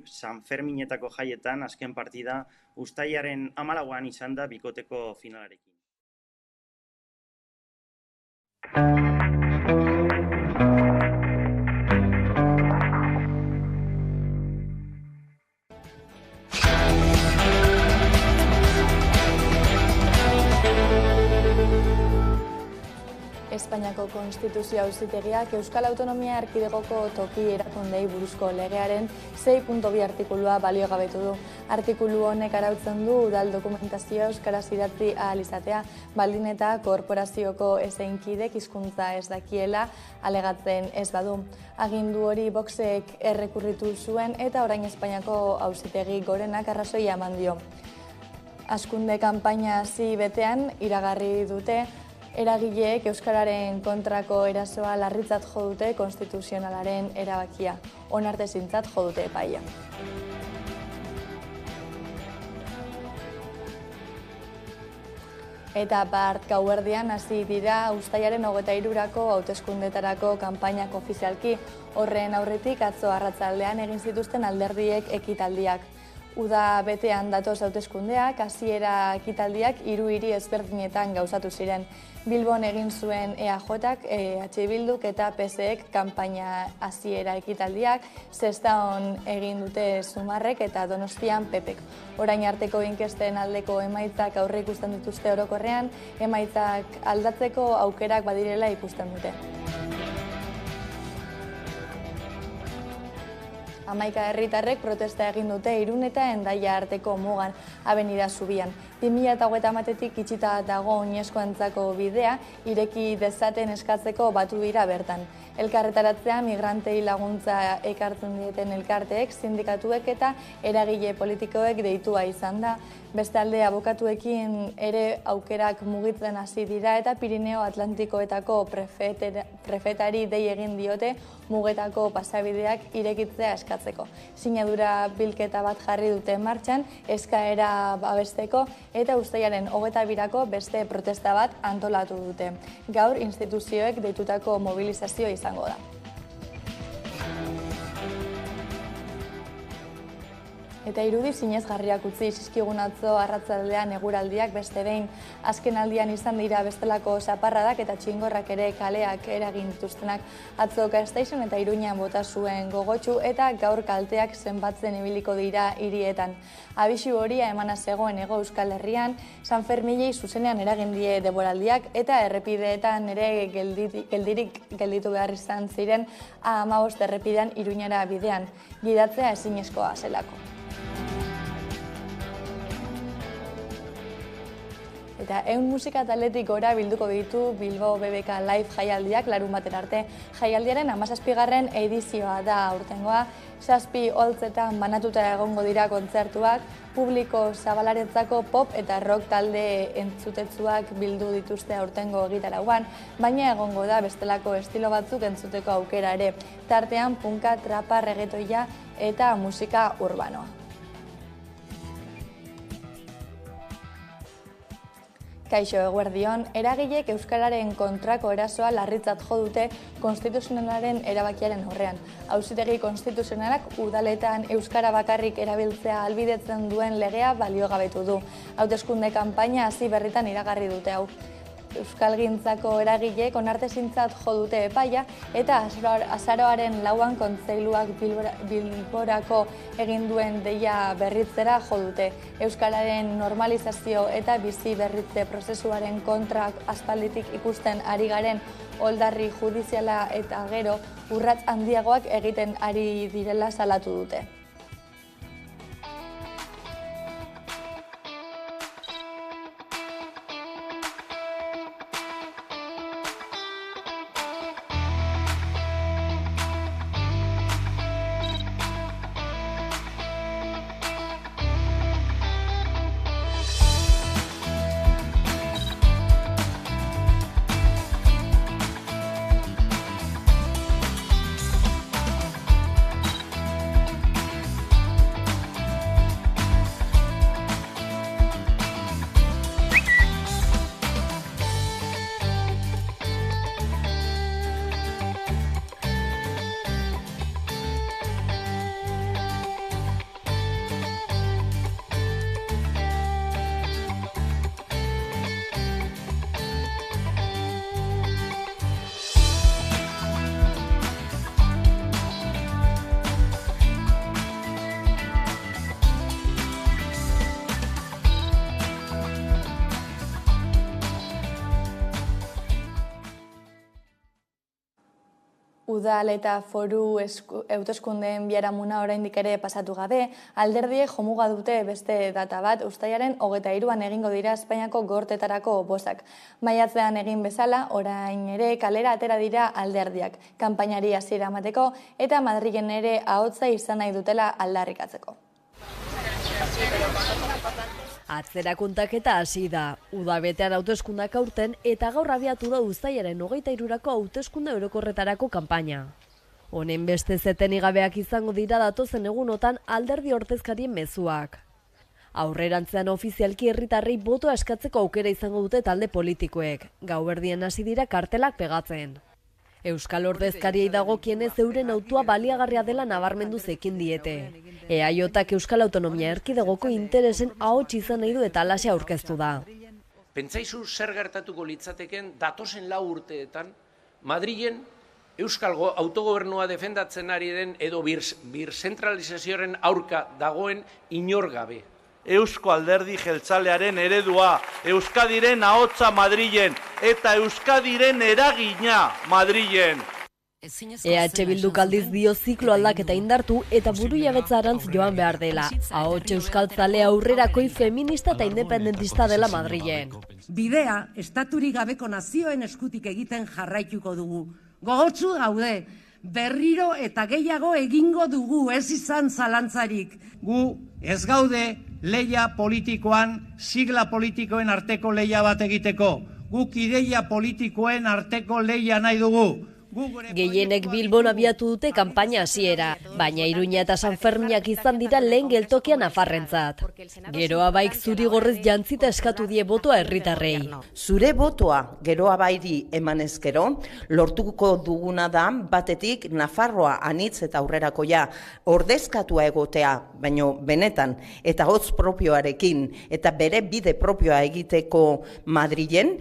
San Ferminetako jaietan azken partida uztailaren 14an izan da bikoteko finalarekin. Espainiako Konstituzio Auzitegiak Euskal Autonomia Erkidegoko toki erakundei buruzko legearen 6.2 artikulua baliogabetu du. Artikulu honek arautzen du udal dokumentazioa euskaraz idatzi ahal izatea, baldin eta korporazioko ezeinkidek hizkuntza ez dakiela alegatzen ez badu. Agindu hori Voxek errekurritu zuen eta orain Espainiako Auzitegi Gorenak arrazoia eman dio. Hazkunde kanpaina hasi betean iragarri dute eragileek euskararen kontrako erasoa larritzat jo dute konstituzionalaren erabakia, onartezintzat jo dute epaia. Eta bart gauerdian hasi dira uztailaren 23rako hauteskundetarako kanpainak ofizialki. Horren aurretik atzo arratsaldean egin zituzten alderdiek ekitaldiak. Uda betean datoz hauteskundeak, hasiera ekitaldiak 3 hiri ezberdinetan gauzatu ziren. Bilbon egin zuen EAJak, EH Bilduk eta PSek kanpaina hasiera ekitaldiak, Sestaon egin dute Zumarrek eta Donostian PPek. Orain arteko inkesten aldeko emaitzak aurre ikusten dituzte orokorrean, emaitzak aldatzeko aukerak badirela ikusten dute. 11 herritarrek protesta egin dute Irun eta Hendaia arteko mugan, Avenida Zubian. 2030etik itxita dago oinezkoentzako bidea, ireki dezaten eskatzeko batu dira bertan. Elkarretaratzea migrantei laguntza ekartzen dieten elkarteek, sindikatuek eta eragile politikoek deitua izan da. Bestalde abokatuekin ere aukerak mugitzen hasi dira eta Pirineo Atlantikoetako prefetari dei egin diote mugetako pasabideak irekitzea eskatzeko. Sinadura bilketa bat jarri dute martxan, eskaera babesteko eta uztailaren 22ko beste protesta bat antolatu dute. Gaur instituzioek deitutako mobilizazioa izango da. Eta irudi zinezgarriak utzi zizkigun atzo arratsaldean eguraldiak beste behin. Azken aldian izan dira bestelako zaparradak eta txingorrak ere kaleak eragin dituztenak. Atzo Gasteizen eta Iruñan bota zuen gogotsu eta gaur kalteak zenbatzen ibiliko dira hirietan. Abisu horia emana zegoen Hego Euskal Herrian, San Ferminei zuzenean eragin die denboraldiak eta errepideetan ere gelditu behar izan ziren 15 errepidean Iruñara bidean. Gidatzea ezinezkoa zelako. Eta ehun musika taldetik gora bilduko ditu Bilbao BBK Live jaialdiak larunbatera arte. Jaialdiaren 17. edizioa da aurtengoa, 7 holtzetan banatuta egongo dira kontzertuak, publiko zabalarentzako pop eta rock talde entzutetsuak bildu dituzte aurtengo egitarauan, baina egongo da bestelako estilo batzuk entzuteko aukera ere, tartean punka, trapa, reggaetoia eta musika urbanoa. Kaixo, eguerdion, eragilek euskararen kontrako erasoa larritzat jo dute konstituzionalaren erabakiaren aurrean. Auzitegi konstituzionalak udaletan euskara bakarrik erabiltzea ahalbidetzen duen legea baliogabetu du. Hauteskunde kanpaina hasi berritan iragarri dute hau. Euskalgintzako eragileek onartezintzat jo dute epaia eta azaroaren 4an kontseiluak Bilborako egin duen deia berritzera jo dute. Euskararen normalizazio eta bizi berritze prozesuaren kontrak aspalditik ikusten ari garen oldarri judiziala eta gero urrats handiagoak egiten ari direla salatu dute. udal eta foru hauteskundeen biharamuna oraindik ere pasatu gabe, alderdiek jomuga dute beste data bat, uztailaren 23an egingo dira Espainiako gorteetarako bozak. Maiatzean egin bezala, orain ere kalera atera dira alderdiak, kanpainari hasiera emateko eta Madrilen ere ahotsa izan nahi dutela aldarrikatzeko. Atzera kontaketa hasi da. Udabetean hauteskundak aurten eta gaur abiatu da uztailaren 23ako hauteskunde orokorretarako kanpaina. Honen beste zetenik gabeak izango dira datozen egunotan alderdi ordezkarien mezuak. Aurrerantzean ofizialki herritarrei botoa eskatzeko aukera izango dute talde politikoek. Gauerdien hasi dira kartelak pegatzen. Euskal ordezkariei dagokienez euren autua baliagarria dela nabarmendu ekin diete. EAJak Euskal Autonomia Erkidegoko interesen ahots izan nahi du eta halaxe aurkeztu da. Pentsaizu zer gertatuko litzateken datozen 4 urteetan Madrilen Euskal autogobernua defendatzen ari den edo birzentralizazioaren aurka dagoen inor gabe. Eusko Alderdi Jeltzalearen eredua, Euskadiren ahotsa Madrilen eta Euskadiren eragina Madrilen. EH Bilduk aldiz dio ziklo aldaketa indartu eta burujabetzarantz joan behar dela. Ahots euskaltzale aurrerakoi feminista eta independentista dela Madrilen. Bidea, estaturik gabeko nazioen eskutik egiten jarraituko dugu. Gogotsu gaude, berriro eta gehiago egingo dugu, ez izan zalantzarik. Gu ez gaude leia politikoan, sigla politikoen arteko leia bat egiteko. Guk ideia politikoen arteko leia nahi dugu. Gehienek Bilbon abiatu dute kanpaina hasiera, baina Iruña eta San Ferminak izan dira lehen geltokian nafarrentzat. Geroa baik zuri-gorriz jantzita eskatu die botoa herritarrei. Zure botoa geroa bairi emanez gero, lortuko duguna da batetik Nafarroa anitz eta aurrerakoia ordezkatua egotea, baino benetan, eta hotz propioarekin, eta bere bide propioa egiteko Madrilen.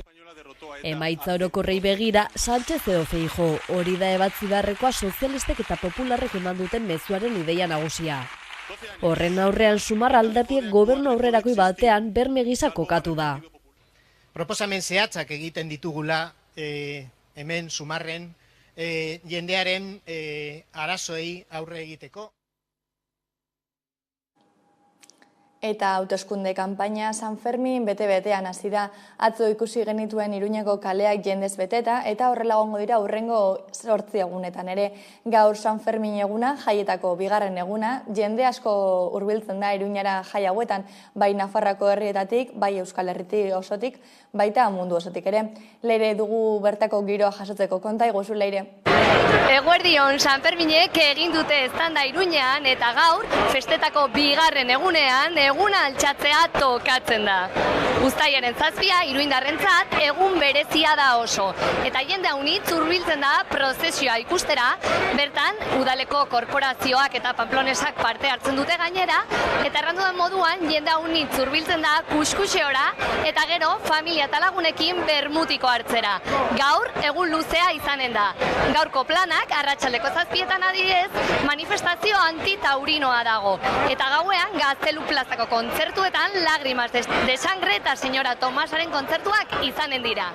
Emaitza orokorrei begira, Sánchez edo Feijóo, hori da ebatzi beharrekoa sozialistek eta popularrek eman duten mezuaren ideia nagusia. Horren aurrean Sumar alderdiek gobernu aurrerakoi batean berme gisa kokatu da. Proposamen zehatzak egiten ditugula hemen Sumarren jendearen arazoei aurre egiteko. Eta hauteskunde kanpaina San Fermin bete-betean hasi da. Atzo ikusi genituen Iruñeko kaleak jendez beteta eta horrela egongo dira hurrengo 8 egunetan ere. Gaur San Fermin eguna, jaietako bigarren eguna, jende asko hurbiltzen da Iruñara jai hauetan, bai Nafarroako herrietatik, bai Euskal Herritik osotik, baita mundu osotik ere. Leire dugu bertako giroa jasotzeko, konta iguzu Leire. Eguerdion San Ferminek egin dute eztanda Iruñean eta gaur festetako bigarren egunean eguna altxatzea tokatzen da. Uztailaren 7 iruindarrentzat egun berezia da oso. Eta jende haunitz hurbiltzen da prozesioa ikustera, bertan udaleko korporazioak eta pamplonesak parte hartzen dute gainera, eta errandudan moduan jende haunitz hurbiltzen da kuskuseora eta gero familia eta lagunekin bermutiko hartzera. Gaur egun luzea izanen da. Gaurko planak arratsaldeko 7etan adibidez manifestazio antitaurinoa dago. Eta gauean Gaztelu plazako kontzertuetan Lágrimas de Sangre eta Señora Tomasaren kontzertuak izanen dira.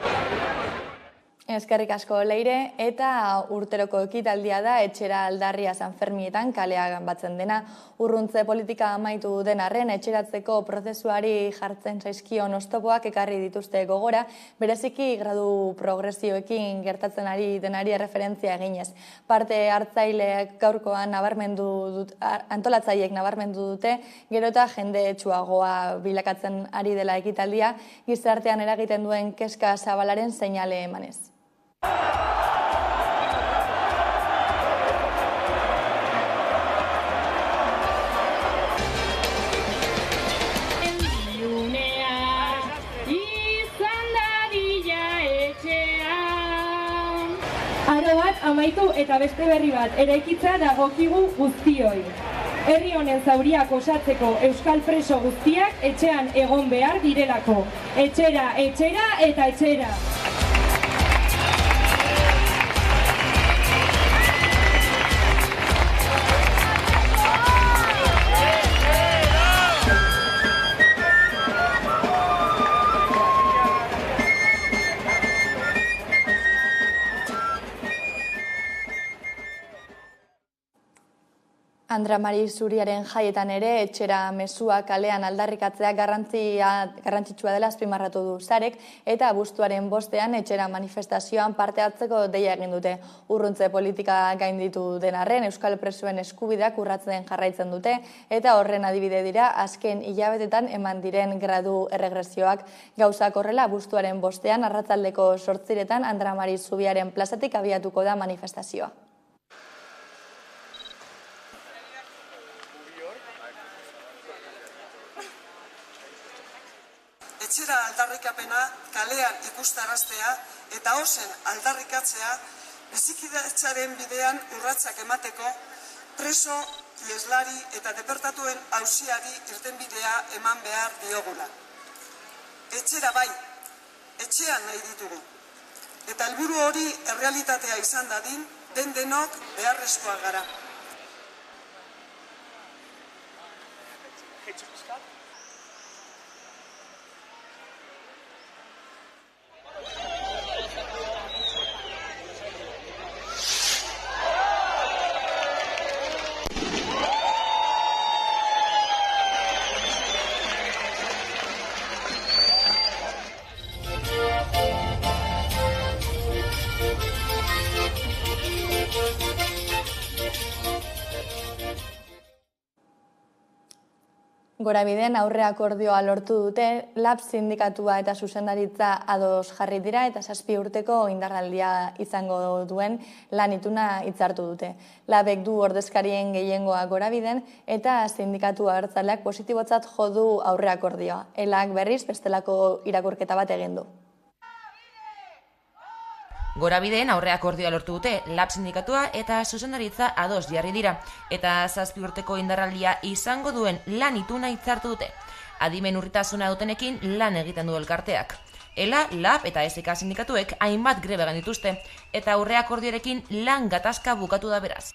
Eskerrik asko Leire, eta urteroko ekitaldia da etxera aldarria San Fermietan kalea batzen dena. Urruntze politika amaitu den arren etxeratzeko prozesuari jartzen zaizkion oztopoak ekarri dituzte gogora, bereziki gradu progresioekin gertatzen ari denari referentzia eginez. Parte hartzaileak gaurkoan antolatzaileek nabarmendu dute, gero eta jende etxuagoa bilakatzen ari dela ekitaldia, gizartean eragiten duen kezka zabalaren seinale emanez. Aro bat amaitu eta beste berri bat eraikitza dagokigu guztioi. Herri honen zauriak osatzeko euskal preso guztiak etxean egon behar direlako. Etxera, etxera eta etxera. Andra Mari Zuriaren jaietan ere, etxera mezua kalean aldarrikatzea garrantzitsua dela azpimarratu du Sarek, eta abuztuaren 5ean etxera manifestazioan parte hartzeko deia egin dute. Urruntze politika gainditu den arren, euskal presoen eskubideak urratzen jarraitzen dute, eta horren adibide dira azken hilabetetan eman diren gradu erregresioak. Gauzak horrela, abuztuaren 5ean arratsaldeko 8 Andra Mari Zuriaren plazatik abiatuko da manifestazioa. Etxera aldarrikapena kalean ikustaraztea eta ozen aldarrikatzea bizikidetzaren bidean urratsak emateko preso, ieslari eta deportatuen auziari irtenbidea eman behar diogula. Etxera bai, etxean nahi ditugu. Eta helburu hori errealitatea izan dadin, denok beharrezkoa gara. Gorabideen aurre akordioa lortu dute, LAB sindikatua eta zuzendaritza ados jarri dira eta 7 urteko indarraldia izango duen lan ituna hitzartu dute. LABek du ordezkarien gehiengoa Gorabiden eta sindikatu abertzaleak positibotzat jo du aurre akordioa. ELAk berriz bestelako irakurketa bat egin du. Gorabideen aurre akordioa lortu dute, LAB sindikatua eta zuzendaritza ados jarri dira, eta 7 urteko indarraldia izango duen lan ituna hitzartu dute. Adimen urritasuna dutenekin lan egiten du elkarteak. ELA, LAB eta SK sindikatuek hainbat grebe egin dituzte, eta aurre akordioarekin lan gatazka bukatu da beraz.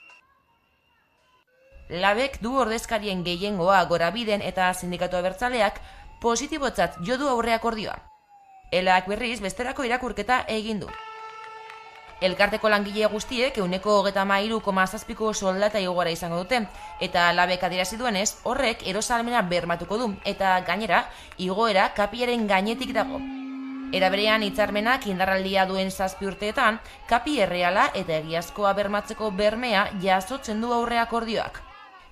LABek du ordezkarien gehiengoa Gorabiden eta sindikatu abertzaleak positibotzat jo du aurre akordioa. ELAk berriz besterako irakurketa egin du. Elkarteko langile guztiek 33,7% soldata igoera izango dute, eta LABek adierazi duenez, horrek erosahalmena bermatuko du, eta gainera, igoera kapiaren gainetik dago. Era berean hitzarmenak indarraldia duen 7 urteetan, kapi erreala eta egiazkoa bermatzeko bermea jasotzen du aurre akordioak.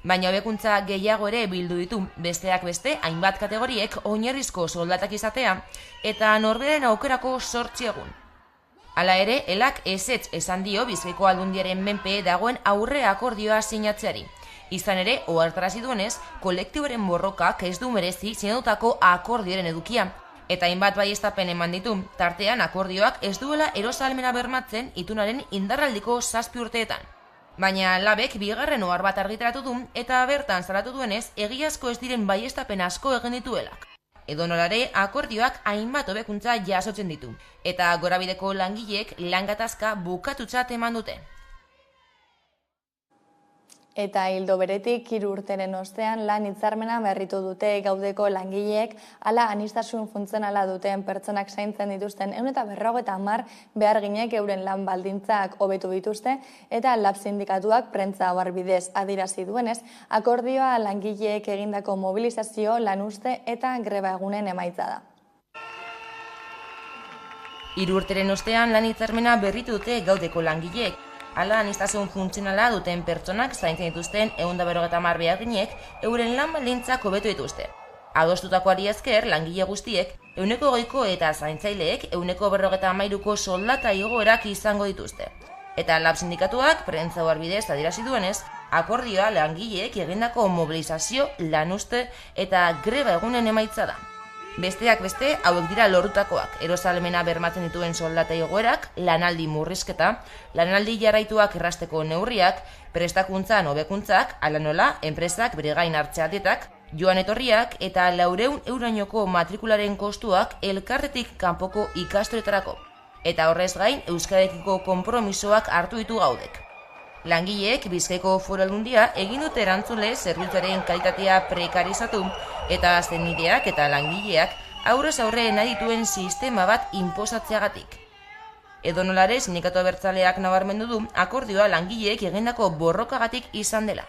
Baina hobekuntza gehiago ere bildu ditu, besteak beste, hainbat kategoriek oinarrizko soldatak izatea, eta norberen aukerako 8 egun. Hala ere, ELAk ezetz esan dio Bizkaiko Aldundiaren menpe dagoen aurre akordioa sinatzeari. Izan ere, ohartarazi duenez, kolektiboren borrokak ez du merezi sinatutako akordioaren edukia. Eta hainbat baieztapen eman ditu, tartean akordioak ez duela erosahalmena bermatzen itunaren indarraldiko 7 urteetan. Baina LABek bigarren ohar bat argitaratu du eta bertan salatu duenez, egiazko ez diren baieztapen asko egin dituelak. Edonolare akordioak hainbat hobekuntza jasotzen ditu, eta Gorabideko langileek lan gatazka bukatutzat eman dute. Eta ildo beretik 3 urteren ostean lan hitzarmena berritu dute gaudeko langileek, hala aniztasun funtzionala duten pertsonak zaintzen dituzten 150 beharginek euren lan baldintzak hobetu dituzte, eta LAB sindikatuak prentza ohar bidez adierazi duenez, akordioa langileek egindako mobilizazio, lanuzte eta greba egunen emaitza da. 3 urteren ostean lan hitzarmena berritu dute gaudeko langileek. Hala aniztasun funtzionala duten pertsonak zaintzen dituzten 150 beharginek euren lan baldintzak hobetu dituzte. Adostutakoari esker langile guztiek 120ko eta zaintzaileek 153ko soldata igoerak izango dituzte. Eta LAB sindikatuak prentza ohar bidez adierazi duenez, akordioa langileek egindako mobilizazio, lanuzte eta greba egunen emaitza da. Besteak beste, hauek dira lortutakoak, erosahalmena bermatzen dituen soldata igoerak, lanaldi murrizketa, lanaldi jarraituak errasteko neurriak, prestakuntzan hobekuntzak, hala nola, enpresak bere gain hartzea dietak, joan etorriak eta 400 euroinoko matrikularen kostuak elkartetik kanpoko ikastoretarako. Eta horrez gain, euskarekiko konpromisoak hartu ditu gaudek. Langileek Bizkaiko Foru Aldundia egin dute erantzule zerbitzuaren kalitatea prekarizatu eta zenideak eta langileak aurrez aurre nahi dituen sistema bat inposatzeagatik. Edonolare sindikatu abertzaleak nabarmendu du akordioa langileek egindako borrokagatik izan dela.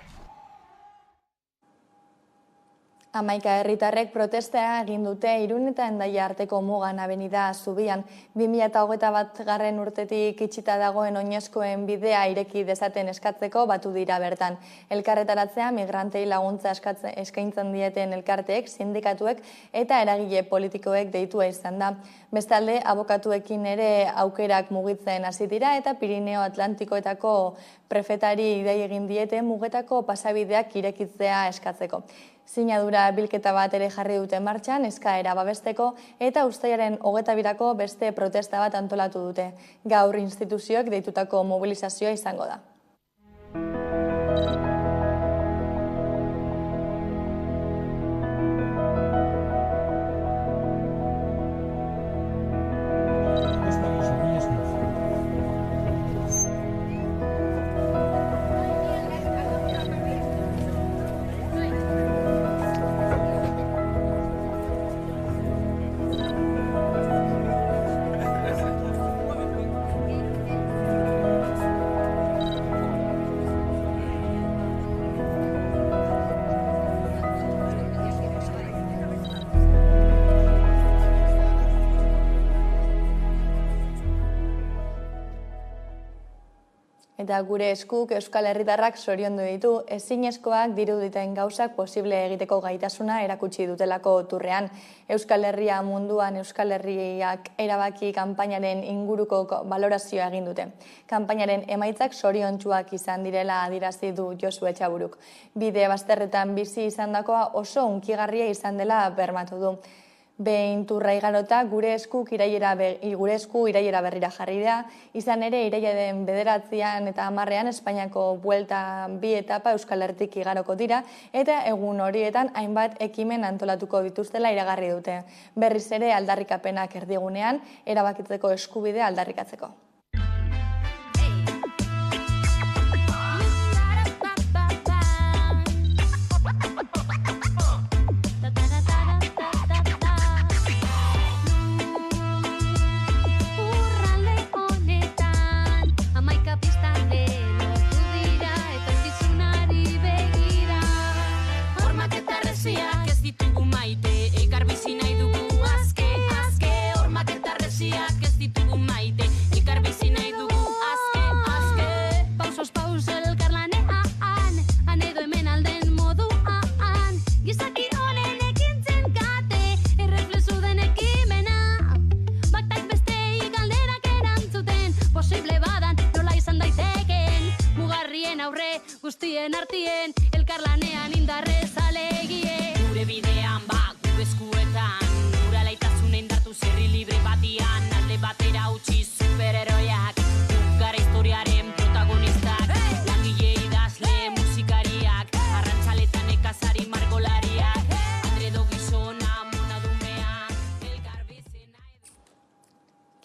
11 herritarrek protestea egin dute Irun eta Hendaia arteko mugan Abenida Zubian. 2021 urtetik itxita dagoen oinezkoen bidea ireki dezaten eskatzeko batu dira bertan. Elkarretaratzea migrantei laguntza eskaintzen dieten elkarteek, sindikatuek eta eragile politikoek deitua izan da. Bestalde, abokatuekin ere aukerak mugitzen hasi dira eta Pirineo Atlantikoetako prefetari idei egin diete mugetako pasabideak irekitzea eskatzeko. Sinadura bilketa bat ere jarri dute martxan, eskaera babesteko eta uztailaren 22ko beste protesta bat antolatu dute. Gaur instituzioek deitutako mobilizazioa izango da. Eta gure eskuk Euskal Herritarrak zoriondu ditu, ezinezkoak diruditen gauzak posible egiteko gaitasuna erakutsi dutelako turrean. Euskal Herria munduan Euskal Herriak erabaki kanpainaren inguruko balorazioa egin dute. Kanpainaren emaitzak zoriontsuak izan direla adierazi du Josu Etxaburuk. Bide bazterretan bizi izandakoa oso hunkigarria izan dela bermatu du. Behin turra igarota gure esku iraiera berrira jarri da, izan ere irailaren 9 eta 10 Espainiako buelta 2 etapa Euskal Herritik igaroko dira eta egun horietan hainbat ekimen antolatuko dituztela iragarri dute. Berriz ere aldarrikapenak erdigunean, erabakitzeko eskubidea aldarrikatzeko. Guztien artien, elkarlanean indarrez alegie. Gure bidean gure eskuetan, gure alaitazune indartu zerri libre batian, alde batera utzi superheroiak, gara historiaren protagonistak, langile idazle musikariak, arrantzaletan ekazari margolariak, Andredo gizona monadumea, elkarbizena.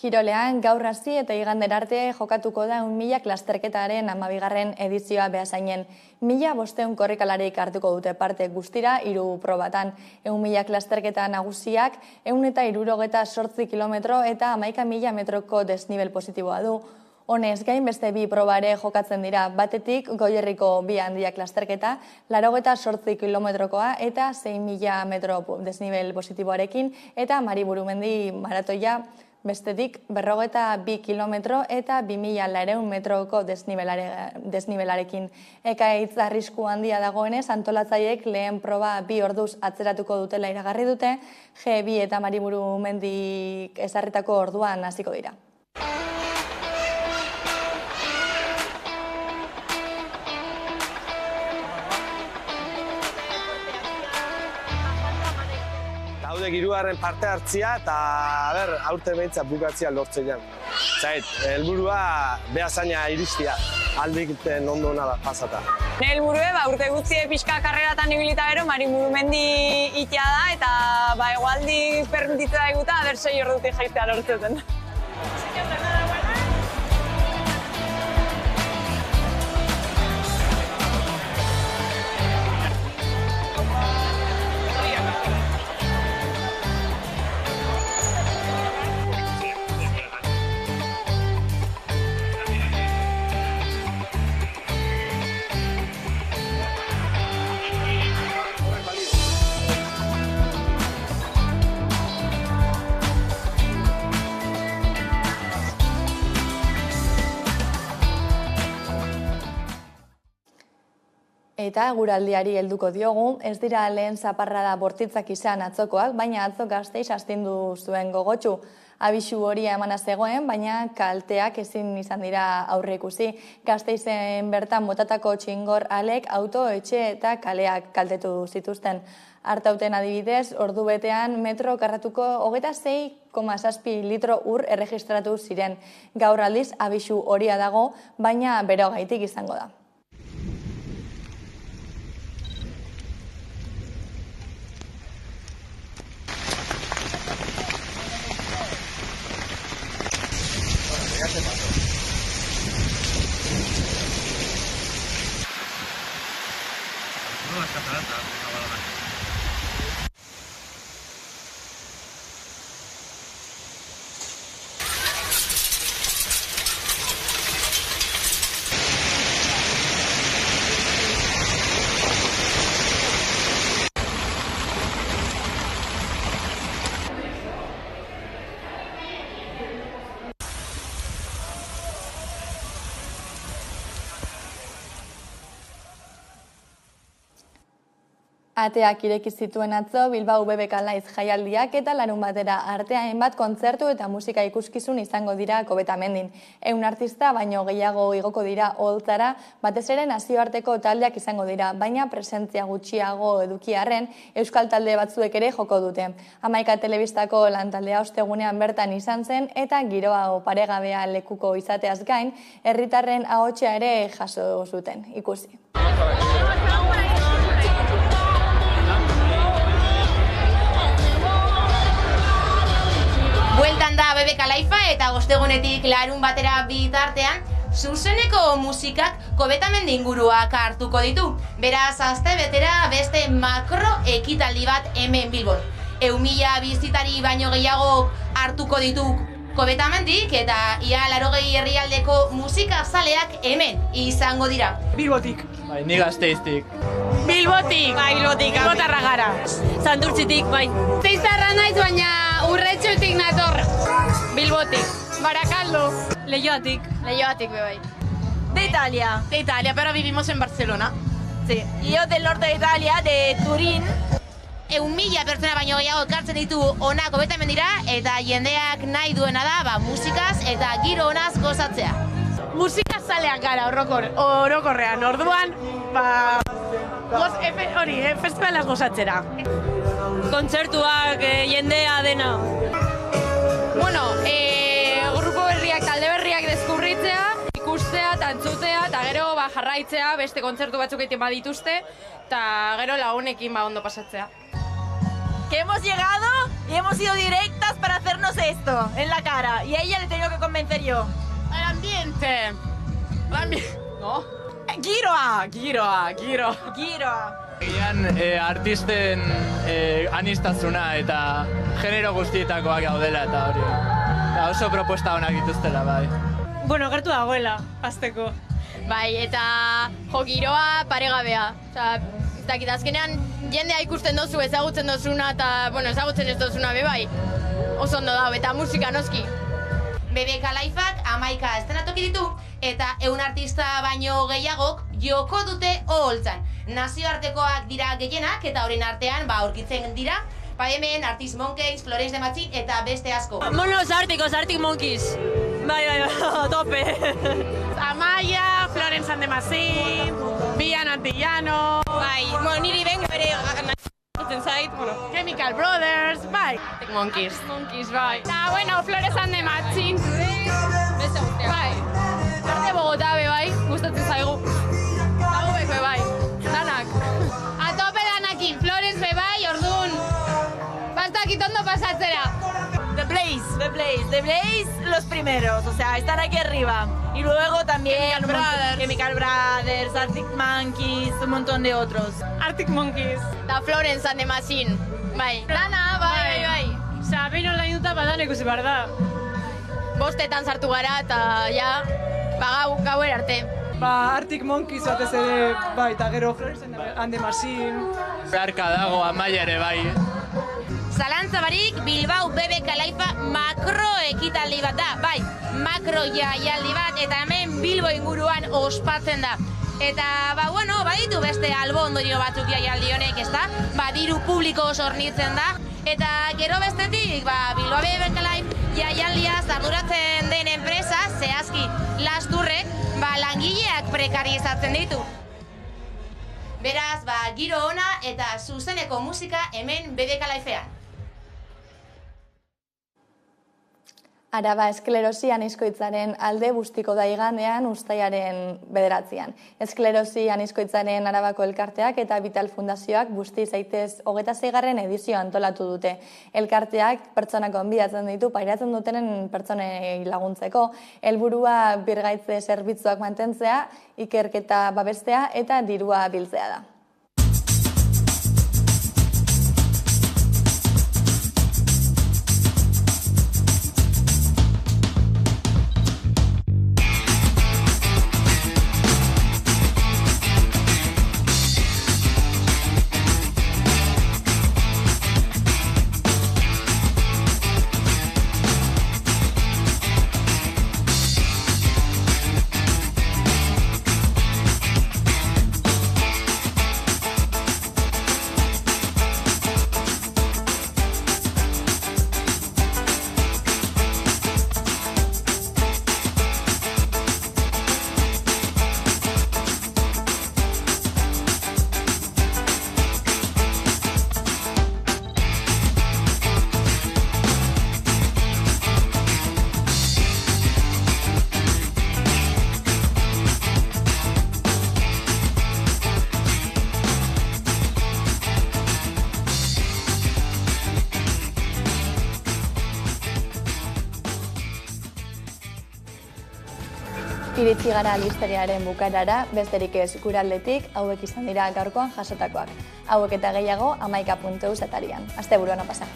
Kirolean, gaur hasi eta igander arte jokatuko da 1000 lasterketaren 12. edizioa Beasainen. 1500 korrikalarik hartuko dute parte guztira 3 probatan. 1000 lasterketa nagusiak 168 kilometro eta 11.000 metroko desnibel positiboa du. Honez gain beste 2 probare jokatzen dira, batetik Goierriko 2 handiak lasterketa, 88 kilometrokoa eta 6.000 metro desnibel positiboarekin eta Mariburumendi maratoia bestetik 52 kilometro eta 2.200 metroko desnibelarekin. Ekaitz arrisku handia dagoenez, antolatzaileek lehen proba 2 orduz atzeratuko dutela iragarri dute, G2 eta Mariburumendik ezarritako orduan hasiko dira. Haude hirugarren parte hartzia eta aurten behintzat bukatzia lortzean. Zait, helburua Beasaina iristia, aldikten ondo nada pasata. Helburue, urte gutxi pixka karreratan ibilita gero, Mariburumendi itea da eta egualdi permititza daiguta, 6 ordutik jaitea lortzeten. Eta eguraldiari helduko diogu, ez dira lehen zaparrada bortitzak izan atzokoak, baina atzo Gasteiz astindu zuen gogotsu. Abisu horia emana zegoen, baina kalteak ezin izan dira aurre ikusi. Gasteizen bertan botatako txingor alek auto, etxe eta kaleak kaltetu zituzten. Artauten adibidez, ordu betean metro karratuko 26,7 litro ur erregistratu ziren. Gaur aldiz abisu horia dago, baina berogaitik izango da. Ateak ireki zituen atzo Bilbao BBK Live jaialdiak eta larun batera artea hainbat kontzertu eta musika ikuskizun izango dira Kobetamendin. 100 artista baino gehiago igoko dira oholtzara, batez ere nazioarteko taldeak izango dira, baina presentzia gutxiago eduki arren euskal talde batzuek ere joko dute. 11 telebistako lantaldea ostegunean bertan izan zen eta giroa paregabea lekuko izateaz gain, herritarren ahotsa ere jaso zuten. Ikusi. Bueltan da BBK Live eta ostegunetik larun batera bitartean zuzeneko musikak Kobetamendi inguruak hartuko ditu. Beraz, aste betera beste makro ekitaldi bat hemen Bilbon. 1.000 bizitari baino gehiago hartuko ditu Kobetamendik eta ia 80 herrialdeko musika zaleak hemen izango dira. Bilbotik. Bai, ni Gasteiztik. Bilbotik. Bai, Bilbotik. Bilbotarra gara. Santurtzitik, bai. Zeiztarra naiz, baina Urretxotik nator. Bilbotik. Barakaldo. Leioatik. Leioatik, bai. De Italia. De Italia, pero vivimos en Barcelona. Sí. Yo del norte de Italia, de Turín. 1.000 pertsona baino gehiago ekartzen ditu ona Kobetamendira eta jendeak nahi duena da musikaz eta giro onaz gozatzea. Musika zaleak gara orokorrean, orduan, festivalaz gozatzera. Kontzertuak, jendea dena. Bueno, grupo berriak, talde berriak deskubritzea, ikustea, tantzutea, eta gero jarraitzea, beste kontzertu batzuk egiten badituzte, eta gero lagunekin ondo pasatzea. Que hemos llegado y hemos ido directas para hacernos esto en la cara, y a ella le he tenido que convencer yo. El ambiente. ¿No? Giroa. Egian artisten anistazuna eta genero guztietakoak gaudela eta hori. Eta oso propuesta honak dituztela, bai. Bueno, gertu dagoela, azteko. Bai, eta giroa paregabea. Eta azkenean jendea ikusten dozu, ezagutzen dozuna eta, ezagutzen ez dozuna bai. Oso ondo dago, eta musika noski. BBK Liveak 11 estenatoki ditu eta 100 artista baino gehiagok joko dute oholtzan. Nazioartekoak dira gehienak eta horien artean aurkitzen dira hemen Arctic Monkeys, Florence and the Machine eta beste asko. Monos árticos, Arctic Monkeys. Bai, tope. Amaya, Florence and the Machine, Bian Antillano. Bai, niri ben bere zait, Chemical Brothers, bai. Arctic Monkeys. Bai. Eta, Florence and the Machine. Beste guztia. Bai. Arte Bogotá bai, gustatzen zaigu. Eta bai, danak. A tope danakin, Florence bai, orduan. Bastakit ondo pasatzera. The Blaze, los primeros, o sea, están aquí arriba. Y luego también Chemical Brothers, Arctic Monkeys, un montón de otros. Arctic Monkeys. Da Florence and the Machine. Bai. Lana, bai. Osea, behin online duta badan ikusi behar da. Bostetan sartu gara eta ja, gauer arte. Arctic Monkeys batez ere, bai, eta gero Florence and the Machine. Beharka dago Amaia ere bai. Zalantza barik, Bilbao BBK Live makro ekitaldi bat da, bai, makro jaialdi bat eta hemen Bilbo inguruan ospatzen da. Eta, baditu beste albo ondorio batzuk jaialdi honek, ezta? Diru publiko oso hornitzen da. Eta gero bestetik, Bilbao Bekalife jaialdia arduratzen den enpresa, zehazki Lasturrek, langileak prekarizatzen ditu. Beraz, giro ona eta zuzeneko musika hemen Bedekalifean. Araba esklerosi anizkoitzaren alde bustiko da igandean uztailaren 9. Esklerosi anizkoitzaren Arabako elkarteak eta Vital Fundazioak busti zaitez 26. edizioa antolatu dute. Elkarteak pertsonak gonbidatzen ditu pairatzen dutenen pertsonei laguntzeko, helburua birgaitze zerbitzuak mantentzea, ikerketa babestea eta dirua biltzea da. Iritsi gara albisteriaren bukaerara, besterik ez gure aldetik, hauek izan dira gaurkoan jasotakoak. Hauek eta gehiago 11.eus atarian. Asteburu ona pasa.